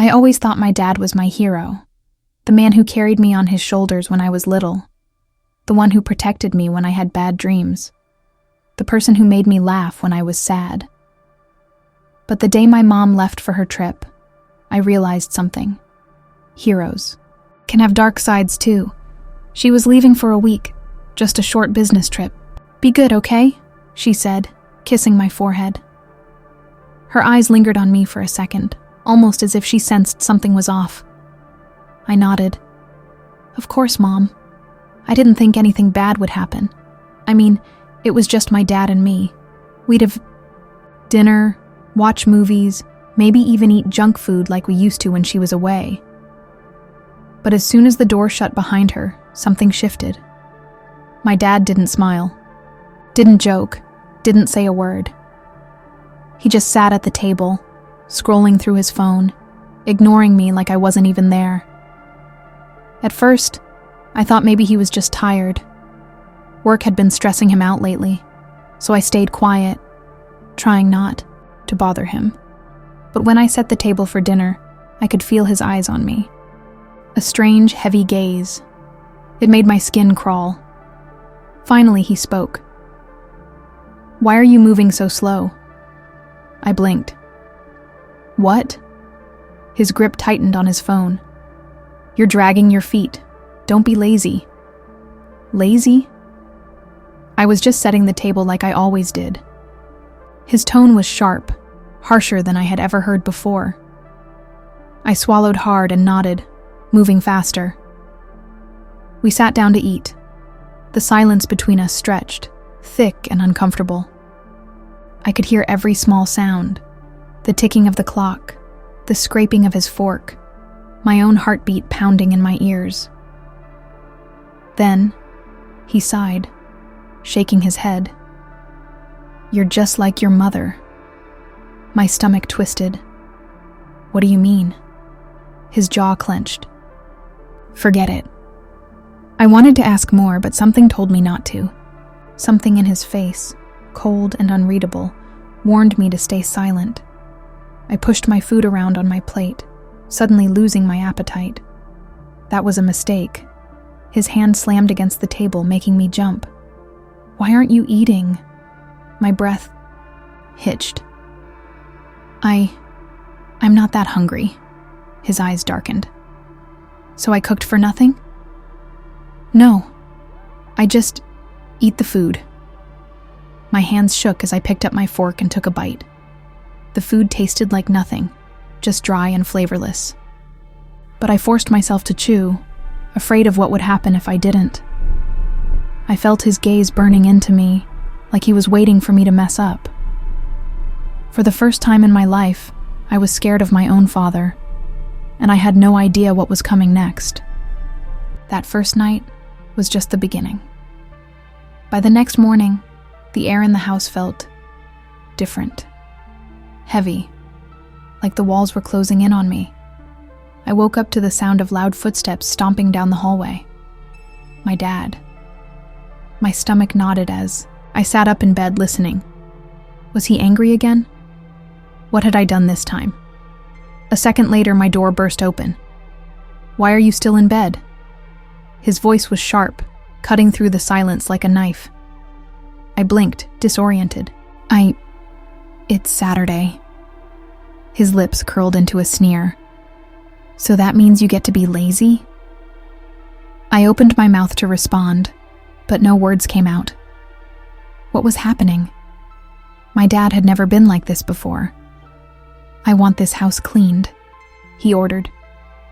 I always thought my dad was my hero, the man who carried me on his shoulders when I was little, the one who protected me when I had bad dreams, the person who made me laugh when I was sad. But the day my mom left for her trip, I realized something. Heroes can have dark sides too. She was leaving for a week, just a short business trip. "Be good, okay?" she said, kissing my forehead. Her eyes lingered on me for a second, almost as if she sensed something was off. I nodded. "Of course, Mom. I didn't think anything bad would happen. I mean, it was just my dad and me. We'd have dinner, watch movies, maybe even eat junk food like we used to when she was away." But as soon as the door shut behind her, something shifted. My dad didn't smile, didn't joke, didn't say a word. He just sat at the table, scrolling through his phone, ignoring me like I wasn't even there. At first, I thought maybe he was just tired. Work had been stressing him out lately, so I stayed quiet, trying not to bother him. But when I set the table for dinner, I could feel his eyes on me. A strange, heavy gaze. It made my skin crawl. Finally, he spoke. "Why are you moving so slow?" I blinked. "What?" His grip tightened on his phone. "You're dragging your feet. Don't be lazy." Lazy? I was just setting the table like I always did. His tone was sharp, harsher than I had ever heard before. I swallowed hard and nodded, moving faster. We sat down to eat. The silence between us stretched, thick and uncomfortable. I could hear every small sound, the ticking of the clock, the scraping of his fork, my own heartbeat pounding in my ears. Then, he sighed, shaking his head. "You're just like your mother." My stomach twisted. "What do you mean?" His jaw clenched. "Forget it." I wanted to ask more, but something told me not to. Something in his face, cold and unreadable, warned me to stay silent. I pushed my food around on my plate, suddenly losing my appetite. That was a mistake. His hand slammed against the table, making me jump. "Why aren't you eating?" My breath hitched. I'm not that hungry." His eyes darkened. "So I cooked for nothing?" "No. I just eat the food." My hands shook as I picked up my fork and took a bite. The food tasted like nothing, just dry and flavorless. But I forced myself to chew, afraid of what would happen if I didn't. I felt his gaze burning into me, like he was waiting for me to mess up. For the first time in my life, I was scared of my own father, and I had no idea what was coming next. That first night was just the beginning. By the next morning, the air in the house felt different, heavy, like the walls were closing in on me. I woke up to the sound of loud footsteps stomping down the hallway. My dad. My stomach knotted as I sat up in bed listening. Was he angry again? What had I done this time? A second later, my door burst open. "Why are you still in bed?" His voice was sharp, cutting through the silence like a knife. I blinked, disoriented. It's Saturday." His lips curled into a sneer. "So that means you get to be lazy?" I opened my mouth to respond, but no words came out. What was happening? My dad had never been like this before. "I want this house cleaned," he ordered.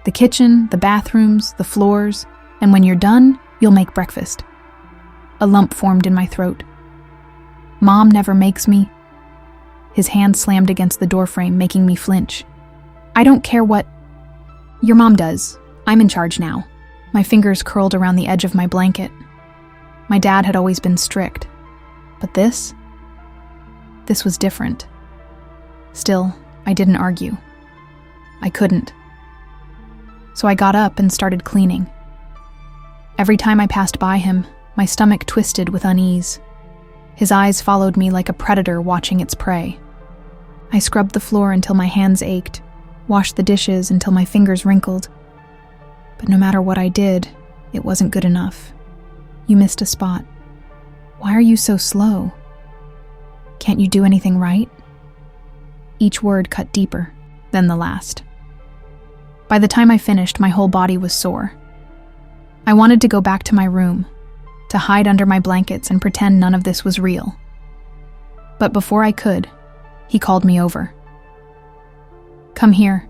"The kitchen, the bathrooms, the floors, and when you're done, you'll make breakfast." A lump formed in my throat. "Mom never makes me." His hand slammed against the doorframe, making me flinch. "I don't care what your mom does. I'm in charge now." My fingers curled around the edge of my blanket. My dad had always been strict, but this was different. Still, I didn't argue. I couldn't. So I got up and started cleaning. Every time I passed by him, my stomach twisted with unease. His eyes followed me like a predator watching its prey. I scrubbed the floor until my hands ached, washed the dishes until my fingers wrinkled. But no matter what I did, it wasn't good enough. You missed a spot. Why are you so slow? Can't you do anything right? Each word cut deeper than the last. By the time I finished, my whole body was sore. I wanted to go back to my room, to hide under my blankets and pretend none of this was real. But before I could, he called me over. Come here.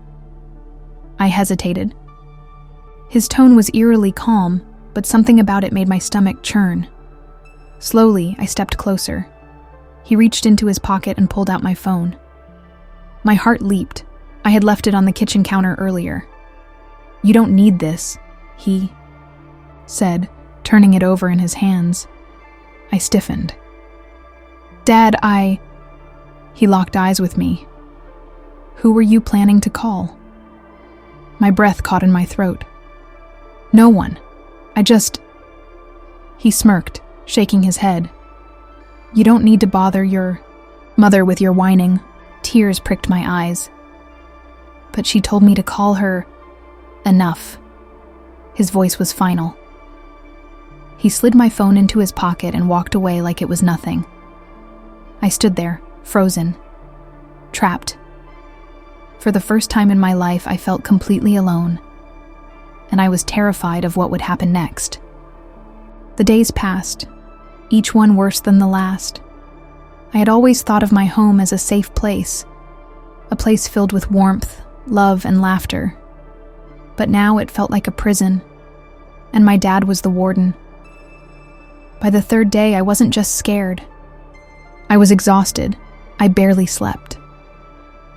I hesitated. His tone was eerily calm, but something about it made my stomach churn. Slowly, I stepped closer. He reached into his pocket and pulled out my phone. My heart leaped. I had left it on the kitchen counter earlier. You don't need this, he said, turning it over in his hands. I stiffened. Dad, He locked eyes with me. Who were you planning to call? My breath caught in my throat. No one. He smirked, shaking his head. You don't need to bother your mother with your whining. Tears pricked my eyes. But she told me to call her. Enough. His voice was final. He slid my phone into his pocket and walked away like it was nothing. I stood there, frozen, trapped. For the first time in my life, I felt completely alone, and I was terrified of what would happen next. The days passed, each one worse than the last. I had always thought of my home as a safe place, a place filled with warmth, love, and laughter. But now it felt like a prison, and my dad was the warden. By the third day, I wasn't just scared. I was exhausted. I barely slept.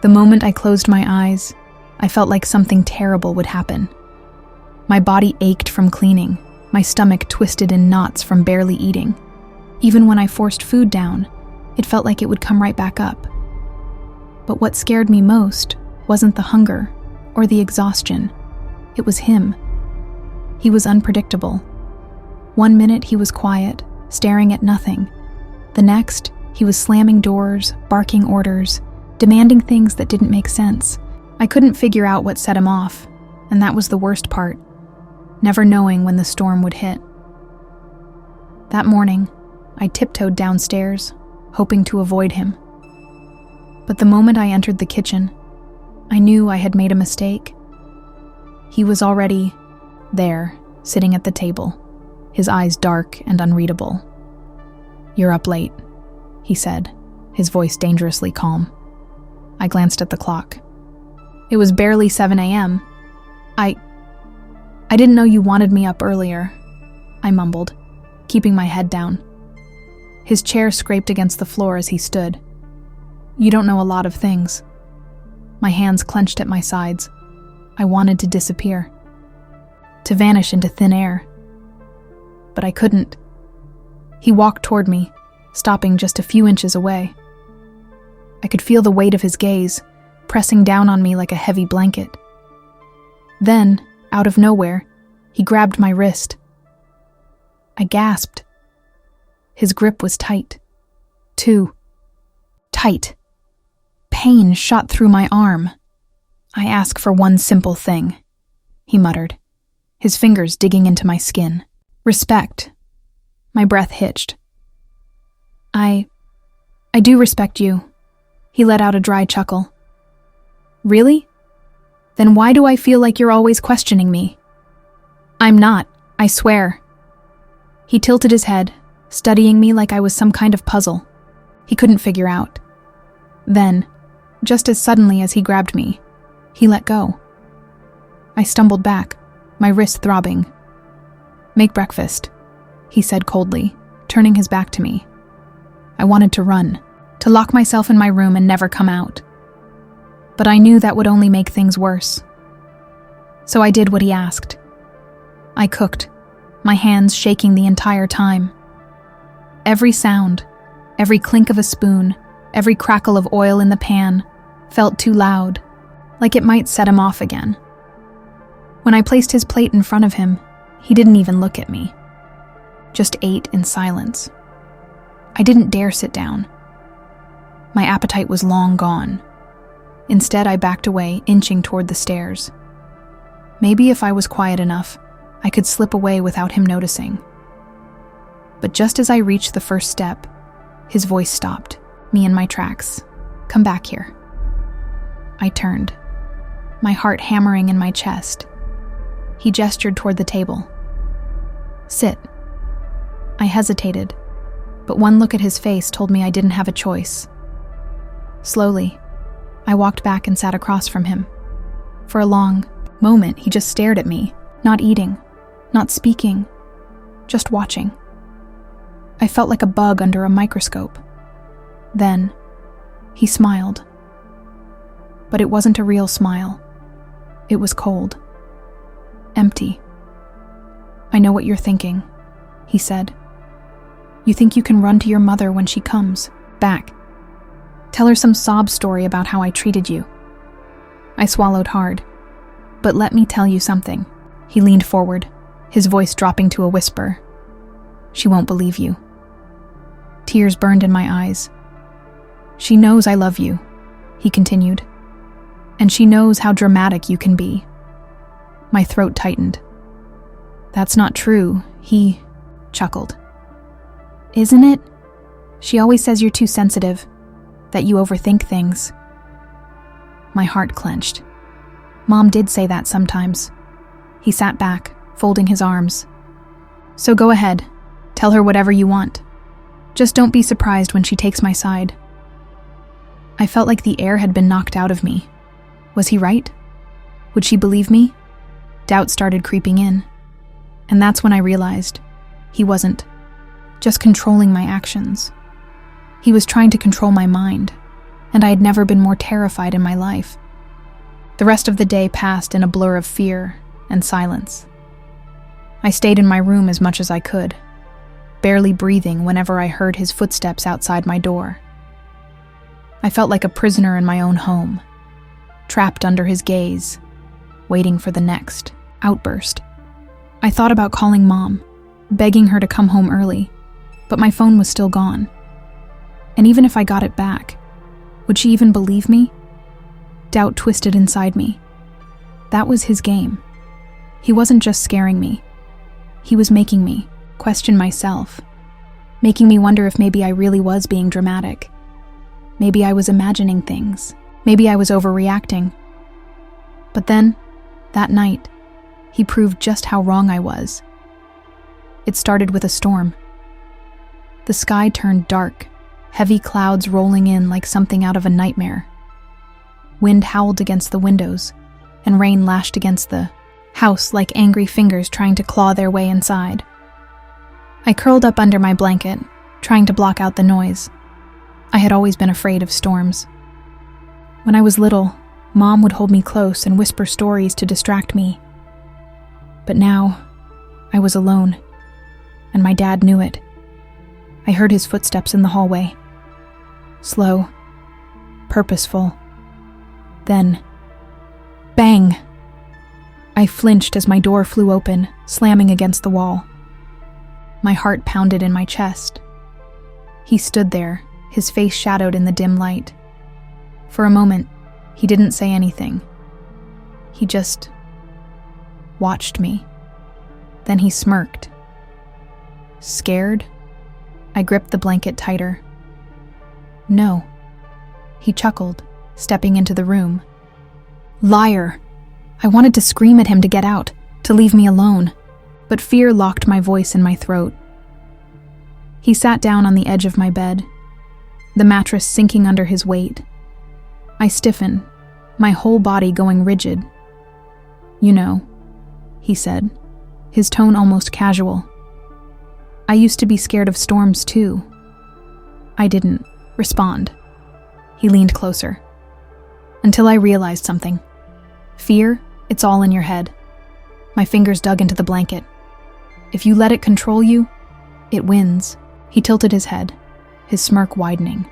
The moment I closed my eyes, I felt like something terrible would happen. My body ached from cleaning, my stomach twisted in knots from barely eating. Even when I forced food down, it felt like it would come right back up. But what scared me most wasn't the hunger or the exhaustion. It was him. He was unpredictable. One minute he was quiet, staring at nothing. The next, he was slamming doors, barking orders, demanding things that didn't make sense. I couldn't figure out what set him off, and that was the worst part, never knowing when the storm would hit. That morning, I tiptoed downstairs, hoping to avoid him. But the moment I entered the kitchen, I knew I had made a mistake. He was already there, sitting at the table, his eyes dark and unreadable. You're up late, he said, his voice dangerously calm. I glanced at the clock. It was barely 7 a.m. I didn't know you wanted me up earlier, I mumbled, keeping my head down. His chair scraped against the floor as he stood. You don't know a lot of things. My hands clenched at my sides. I wanted to disappear, to vanish into thin air. But I couldn't. He walked toward me, stopping just a few inches away. I could feel the weight of his gaze, pressing down on me like a heavy blanket. Then, out of nowhere, he grabbed my wrist. I gasped. His grip was tight. Too tight. Pain shot through my arm. I ask for one simple thing, he muttered, his fingers digging into my skin. Respect. My breath hitched. I do respect you. He let out a dry chuckle. Really? Then why do I feel like you're always questioning me? I'm not, I swear. He tilted his head, studying me like I was some kind of puzzle. He couldn't figure out. Then, just as suddenly as he grabbed me, he let go. I stumbled back, my wrist throbbing. Make breakfast, he said coldly, turning his back to me. I wanted to run, to lock myself in my room and never come out. But I knew that would only make things worse. So I did what he asked. I cooked, my hands shaking the entire time. Every sound, every clink of a spoon, every crackle of oil in the pan felt too loud, like it might set him off again. When I placed his plate in front of him, he didn't even look at me, just ate in silence. I didn't dare sit down. My appetite was long gone. Instead, I backed away, inching toward the stairs. Maybe if I was quiet enough, I could slip away without him noticing. But just as I reached the first step, his voice stopped me in my tracks. "Come back here." I turned, my heart hammering in my chest. He gestured toward the table. "Sit." I hesitated, but one look at his face told me I didn't have a choice. Slowly, I walked back and sat across from him. For a long moment, he just stared at me, not eating, not speaking, just watching. I felt like a bug under a microscope. Then, he smiled. But it wasn't a real smile. It was cold. Empty. "I know what you're thinking," he said. "You think you can run to your mother when she comes back. Tell her some sob story about how I treated you." I swallowed hard. "But let me tell you something." He leaned forward, his voice dropping to a whisper. "She won't believe you." Tears burned in my eyes. "She knows I love you," he continued. "And she knows how dramatic you can be." My throat tightened. "That's not true," he chuckled. "Isn't it? She always says you're too sensitive, that you overthink things." My heart clenched. Mom did say that sometimes. He sat back, folding his arms. "So go ahead, tell her whatever you want. Just don't be surprised when she takes my side." I felt like the air had been knocked out of me. Was he right? Would she believe me? Doubt started creeping in. And that's when I realized he wasn't just controlling my actions. He was trying to control my mind, and I had never been more terrified in my life. The rest of the day passed in a blur of fear and silence. I stayed in my room as much as I could, barely breathing whenever I heard his footsteps outside my door. I felt like a prisoner in my own home, trapped under his gaze, waiting for the next outburst. I thought about calling Mom, begging her to come home early, but my phone was still gone. And even if I got it back, would she even believe me? Doubt twisted inside me. That was his game. He wasn't just scaring me. He was making me question myself, making me wonder if maybe I really was being dramatic. Maybe I was imagining things. Maybe I was overreacting. But then, that night, he proved just how wrong I was. It started with a storm. The sky turned dark, heavy clouds rolling in like something out of a nightmare. Wind howled against the windows, and rain lashed against the house like angry fingers trying to claw their way inside. I curled up under my blanket, trying to block out the noise. I had always been afraid of storms. When I was little, Mom would hold me close and whisper stories to distract me. But now, I was alone, and my dad knew it. I heard his footsteps in the hallway. Slow, purposeful. Then, bang! I flinched as my door flew open, slamming against the wall. My heart pounded in my chest. He stood there, his face shadowed in the dim light. For a moment, he didn't say anything. He just watched me. Then he smirked. Scared? I gripped the blanket tighter. No. He chuckled, stepping into the room. Liar! I wanted to scream at him to get out, to leave me alone, but fear locked my voice in my throat. He sat down on the edge of my bed, the mattress sinking under his weight. I stiffened, my whole body going rigid. "You know," he said, his tone almost casual. "I used to be scared of storms too." I didn't respond. He leaned closer. Until I realized something. Fear, it's all in your head. My fingers dug into the blanket. If you let it control you, it wins. He tilted his head, his smirk widening.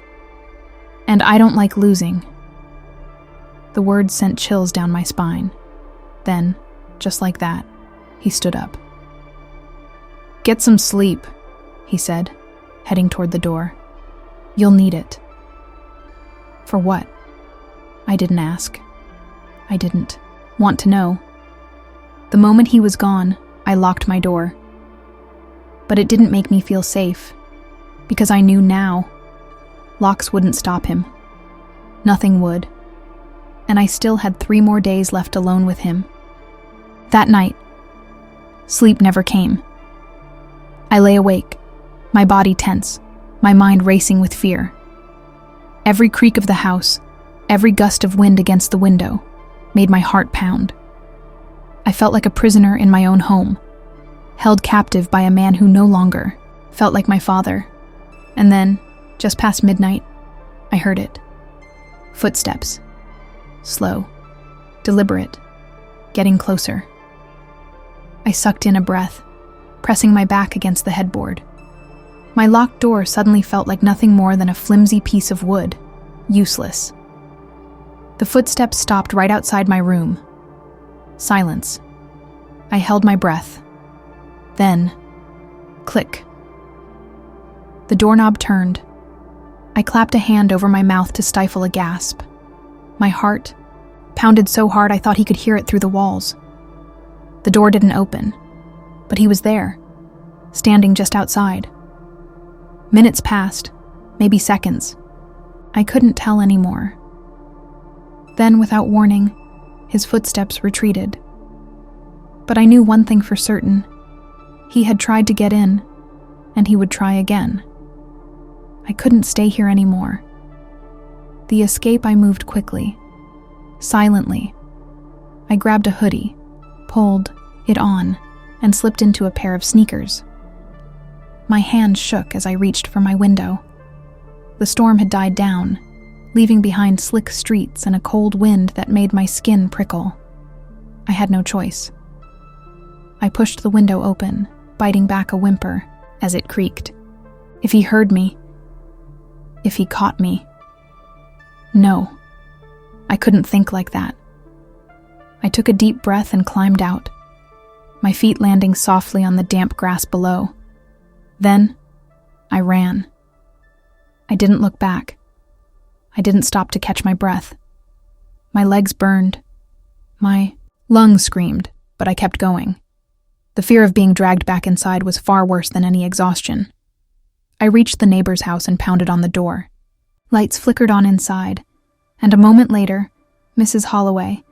"And I don't like losing." The words sent chills down my spine. Then, just like that, he stood up. "Get some sleep," he said, heading toward the door. "You'll need it." "For what?" I didn't ask. I didn't want to know. The moment he was gone, I locked my door. But it didn't make me feel safe, because I knew now locks wouldn't stop him. Nothing would. And I still had 3 more days left alone with him. That night, sleep never came. I lay awake, my body tense, my mind racing with fear. Every creak of the house, every gust of wind against the window, made my heart pound. I felt like a prisoner in my own home, held captive by a man who no longer felt like my father. And then, just past midnight, I heard it. Footsteps. Slow, deliberate, getting closer. I sucked in a breath, pressing my back against the headboard. My locked door suddenly felt like nothing more than a flimsy piece of wood, useless. The footsteps stopped right outside my room. Silence. I held my breath. Then, click. The doorknob turned. I clapped a hand over my mouth to stifle a gasp. My heart pounded so hard I thought he could hear it through the walls. The door didn't open, but he was there, standing just outside. Minutes passed, maybe seconds. I couldn't tell anymore. Then, without warning, his footsteps retreated. But I knew one thing for certain. He had tried to get in, and he would try again. I couldn't stay here anymore. The escape, I moved quickly, silently. I grabbed a hoodie, pulled it on, and slipped into a pair of sneakers. My hand shook as I reached for my window. The storm had died down, leaving behind slick streets and a cold wind that made my skin prickle. I had no choice. I pushed the window open, biting back a whimper as it creaked. If he heard me, if he caught me. No, I couldn't think like that. I took a deep breath and climbed out, my feet landing softly on the damp grass below. Then, I ran. I didn't look back. I didn't stop to catch my breath. My legs burned. My lungs screamed, but I kept going. The fear of being dragged back inside was far worse than any exhaustion. I reached the neighbor's house and pounded on the door. Lights flickered on inside, and a moment later, Mrs. Holloway,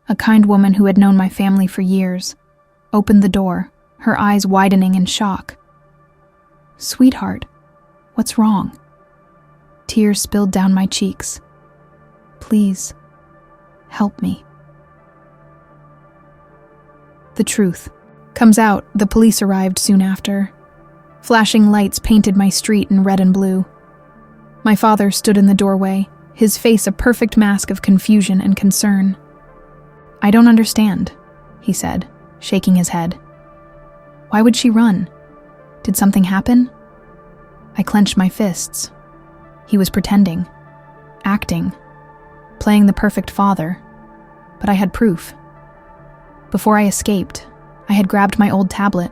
a kind woman who had known my family for years, opened the door, her eyes widening in shock. "Sweetheart, what's wrong?" Tears spilled down my cheeks. "Please, help me." The truth comes out. The police arrived soon after. Flashing lights painted my street in red and blue. My father stood in the doorway, his face a perfect mask of confusion and concern. "I don't understand," he said, shaking his head. "Why would she run? Did something happen?" I clenched my fists. He was pretending, acting, playing the perfect father, but I had proof. Before I escaped, I had grabbed my old tablet,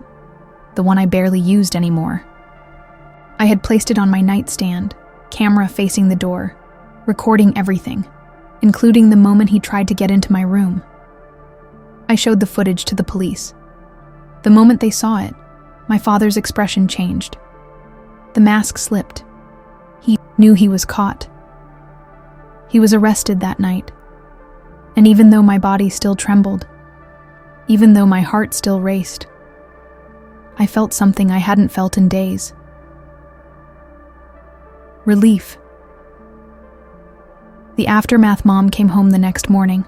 the one I barely used anymore. I had placed it on my nightstand, camera facing the door, recording everything, including the moment he tried to get into my room. I showed the footage to the police. The moment they saw it, my father's expression changed. The mask slipped. He knew he was caught. He was arrested that night. And even though my body still trembled, even though my heart still raced, I felt something I hadn't felt in days. Relief. The aftermath mom came home the next morning.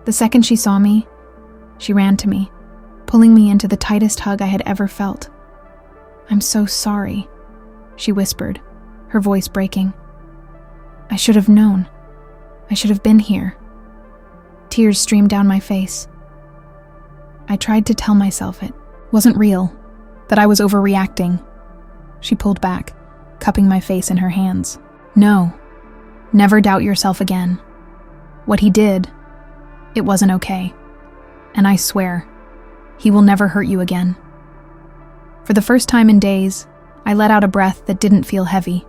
The second she saw me, she ran to me, pulling me into the tightest hug I had ever felt. "I'm so sorry," she whispered, her voice breaking. "I should have known. I should have been here." Tears streamed down my face. I tried to tell myself it wasn't real, that I was overreacting. She pulled back, cupping my face in her hands. "No, never doubt yourself again. What he did, it wasn't okay. And I swear, he will never hurt you again." For the first time in days, I let out a breath that didn't feel heavy.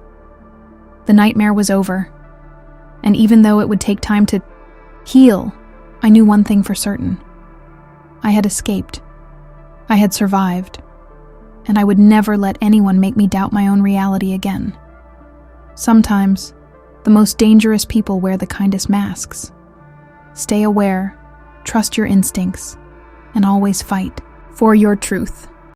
The nightmare was over. And even though it would take time to heal, I knew one thing for certain. I had escaped. I had survived. And I would never let anyone make me doubt my own reality again. Sometimes, the most dangerous people wear the kindest masks. Stay aware, trust your instincts, and always fight for your truth.